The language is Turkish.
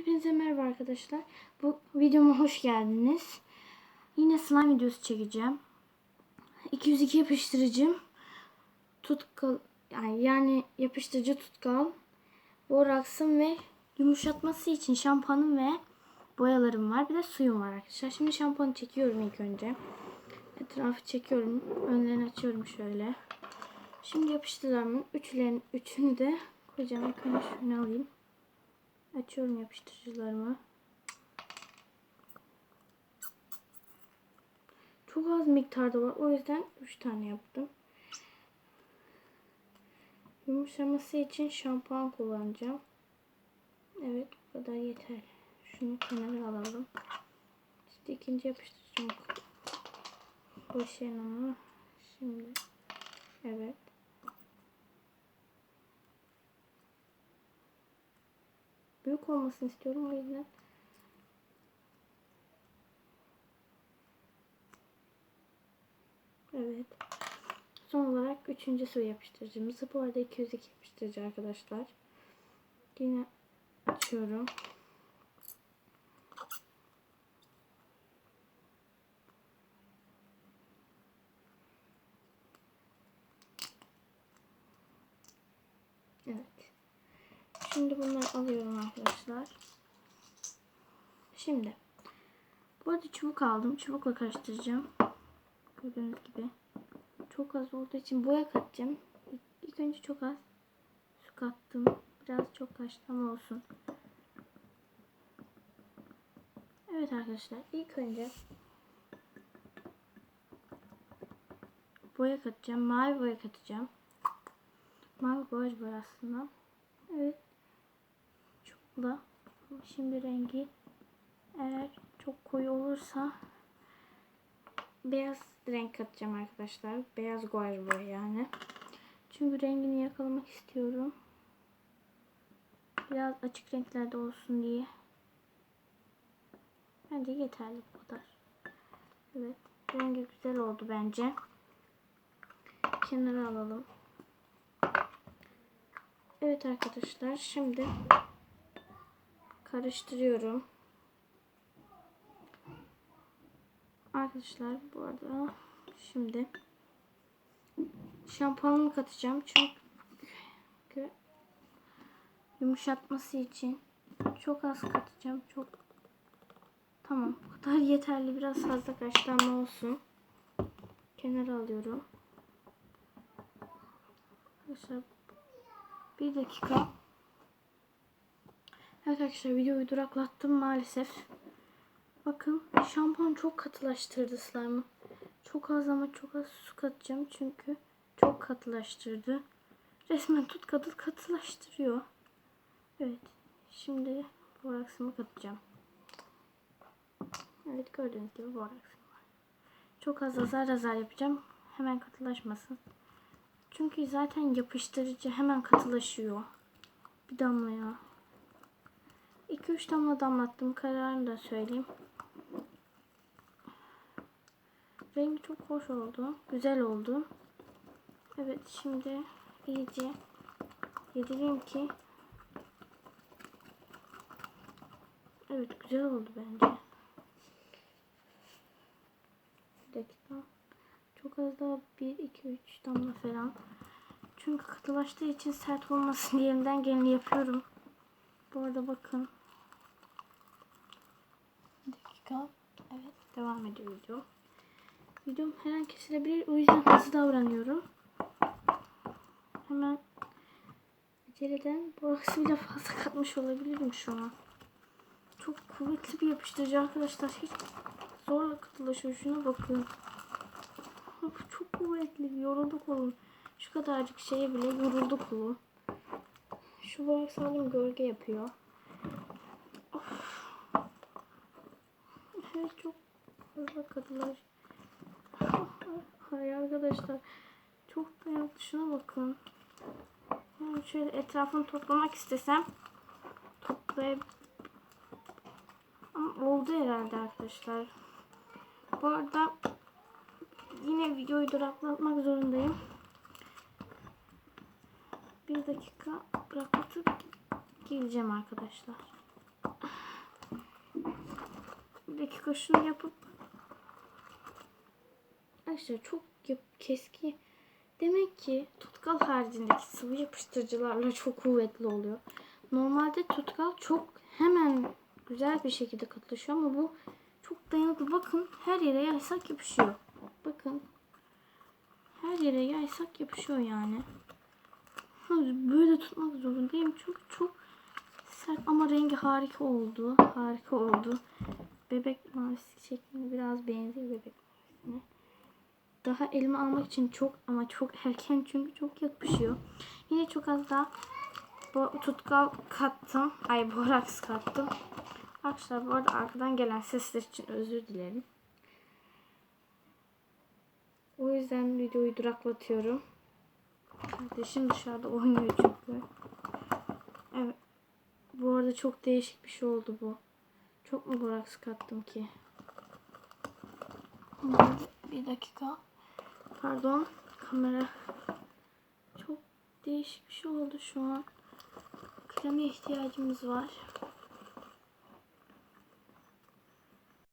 Hepinize merhaba arkadaşlar. Bu videoma hoş geldiniz. Yine slime videosu çekeceğim. 202 yapıştırıcım, tutkal yani yapıştırıcı tutkal, boraksım ve yumuşatması için şampuanım ve boyalarım var. Bir de suyum var arkadaşlar. Şimdi şampuanı çekiyorum ilk önce. Etrafı çekiyorum. Önlerini açıyorum şöyle. Şimdi yapıştırıcılarımın üçünü de koyacağım. İlk önce şunu alayım. Açıyorum yapıştırıcılarımı. Çok az miktarda var. O yüzden 3 tane yaptım. Yumuşaması için şampuan kullanacağım. Evet, bu kadar yeter. Şunu kenara alalım. İşte ikinci yapıştırıcım boşayın ama. Şimdi evet. Büyük olmasını istiyorum, o yüzden. Evet. Son olarak üçüncü su yapıştırıcımızı. Bu arada 202 yapıştırıcı arkadaşlar. Yine açıyorum. Evet. Şimdi bunları alıyorum arkadaşlar. Şimdi bu arada çubuk aldım. Çubukla karıştıracağım. Gördüğünüz gibi. Çok az olduğu için boya katacağım. İlk önce çok az su kattım. Biraz çok kaçtı ama olsun. Evet arkadaşlar, ilk önce boya katacağım. Mavi boya katacağım. Mavi boya aslında. Evet. Çubukla. Şimdi rengi eğer çok koyu olursa beyaz renk katacağım arkadaşlar. Beyaz boya yani. Çünkü rengini yakalamak istiyorum. Biraz açık renklerde olsun diye. Bence yeterli bu kadar. Evet. Rengi güzel oldu bence. Kenara alalım. Evet arkadaşlar, şimdi karıştırıyorum. Arkadaşlar bu arada şimdi şampuanımı katacağım. Çünkü yumuşatması için çok az katacağım. Tamam, bu kadar yeterli. Biraz fazla kaçtı ama olsun. Kenara alıyorum. Arkadaşlar bir dakika. Evet arkadaşlar, videoyu duraklattım maalesef. Bakın, şampuan çok katılaştırdı slime'ı. Çok az ama çok az su katacağım çünkü çok katılaştırdı. Resmen katılaştırıyor. Evet. Şimdi boraksımı katacağım. Evet, gördüğünüz gibi boraksım var. Çok az azar yapacağım. Hemen katılaşmasın. Çünkü zaten yapıştırıcı hemen katılaşıyor. Bir damla ya. 2-3 damla damlattım. Kararını da söyleyeyim. Rengi çok hoş oldu. Güzel oldu. Evet, şimdi iyice yedireyim ki. Evet, güzel oldu bence. Bir dakika. Çok az daha 1-2-3 damla falan. Çünkü katılaştığı için sert olmasın diye elimden geleni yapıyorum. Bu arada bakın. Bir dakika. Evet, devam ediyor video. Videom her an kesilebilir. O yüzden hızlı davranıyorum. Hemen aceleden boraksıyla fazla katmış olabilirim şu an. Çok kuvvetli bir yapıştırıcı arkadaşlar. Hiç zorla katılaşıyor. Şuna bakın. Çok kuvvetli. Yoruldu kolum. Şu kadarcık şeye bile yoruldu kolum. Şu boraks aldım, gölge yapıyor. Of. Evet, çok fazla katılaş. Hay arkadaşlar. Çok dayanıklı. Şuna bakın. Yani şöyle etrafını toplamak istesem ama oldu herhalde arkadaşlar. Bu arada yine videoyu duraklatmak zorundayım. Bir dakika bırakıp geleceğim arkadaşlar. dakika şunu yapıp arkadaşlar çok keskin. Demek ki tutkal haricindeki sıvı yapıştırıcılarla çok kuvvetli oluyor. Normalde tutkal çok hemen güzel bir şekilde katlaşıyor ama bu çok dayanıklı. Bakın her yere yaysak yapışıyor. Bakın her yere yaysak yapışıyor yani. Böyle tutmak zorundayım. Çok sert ama rengi harika oldu. Harika oldu. Bebek mavisi şeklinde biraz benziyor bebek mavisine. Daha elime almak için çok erken çünkü çok yapışıyor. Yine çok az daha tutkal kattım. Boraks kattım. Arkadaşlar bu arada arkadan gelen sesler için özür dilerim. O yüzden videoyu duraklatıyorum. Kardeşim dışarıda oynuyor çünkü. Evet. Bu arada çok değişik bir şey oldu bu. Çok mu boraks kattım ki? Bir dakika. Pardon. Kamera. Çok değişik bir şey oldu şu an. Kreme ihtiyacımız var.